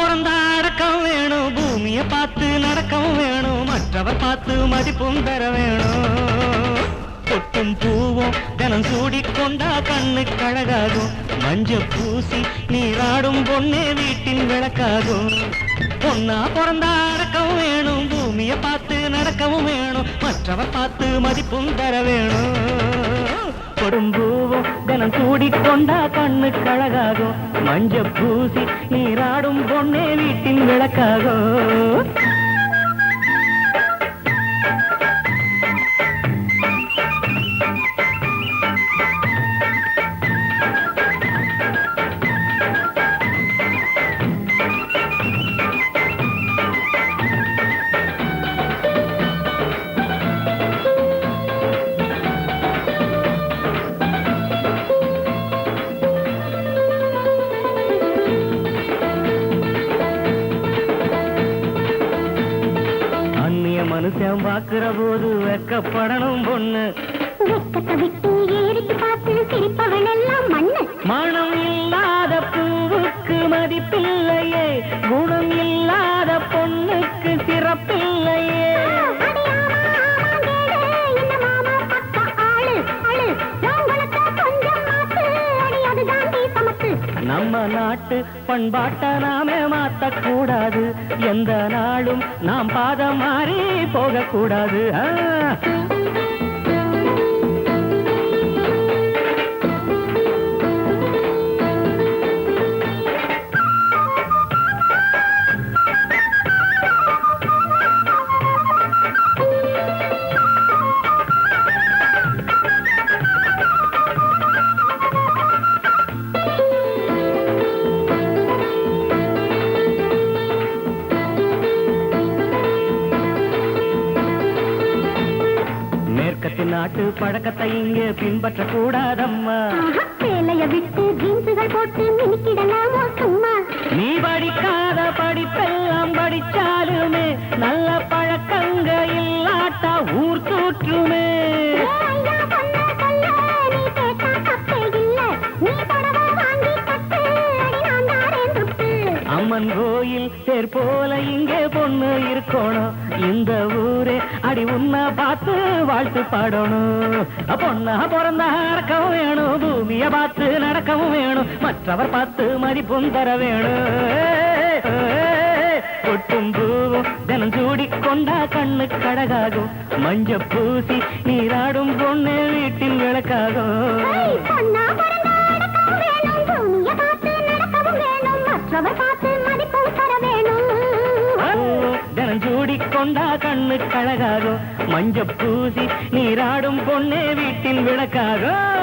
பிறந்தா அடக்கம் வேணும், பூமியை பார்த்து நடக்கவும் வேணும், மற்றவர் பார்த்து மதிப்பும் தர வேணும். பொட்டும் பூவும் தினம் சூடிக்கொண்டா கண்ணுக்கு அழகாகும், மஞ்ச பூசி நீராடும் பொண்ணே வீட்டின் விளக்காகும். பொண்ணா பிறந்தா அடக்கவும் வேணும், பூமியை பார்த்து நடக்கவும் வேணும், மற்றவர் பார்த்து மதிப்பும் தர வேணும். கொடும்பூவும் தினம் சூடிக்கொண்டா கண்ணுக்கு அழகாகும், மஞ்ச பூசி நீராடும் பொண்ணே வீட்டின் விளக்காகும். மனுஷன் பாக்குற போது வெக்கப்படணும் பொண்ணு, வெக்கத்தை விட்டு ஏறிட்டு பார்த்து சிரிப்பவன் எல்லாம் மண்ணு. மனம் இல்லாத பூவுக்கு மதிப்பில்லையே, குணம் இல்லாத பொண்ணுக்கு சிறப்பில்லையே. நம்ம நாட்டு பண்பாட்ட நாமே மாத்தக்கூடாது, எந்த நாளும் நாம் பாதம் மாறி போகக்கூடாது. நாட்டு பழக்கத்தை இங்கே பின்பற்ற கூடாதம்மா, வேலைய விட்டு ஜீன்ஸுகள் போட்டு மினிக்கிடலாமோ சும்மா. நீ படிக்காத படிப்பெல்லாம் படிச்சாலுமே நல்ல பழக்கங்க இல்லாட்டா ஊர் தூற்றுமே. அம்மன் கோயில் தேர் போல இங்கே பொண்ணு இருக்கணும், இந்த ஊரே அடி உன்னை பார்த்து வாழ்த்து பாடணும். பொண்ணா பிறந்தா நடக்கவும் வேணும், பூமியை பார்த்து நடக்கவும் வேணும், மற்றவர் பார்த்து மதிப்பும் தர வேணும். கொட்டும் பூவும் தினம் சூடிக்கொண்டா கண்ணுக்கு அழகாகும், மஞ்ச பூசி நீராடும் பொண்ணு வீட்டின் விளக்காகும். தினம் சூடிக்கொண்டா கண்ணுக்கு அழகாகும், மஞ்ச பூசி நீராடும் பொண்ணே வீட்டின் விளக்காகும்.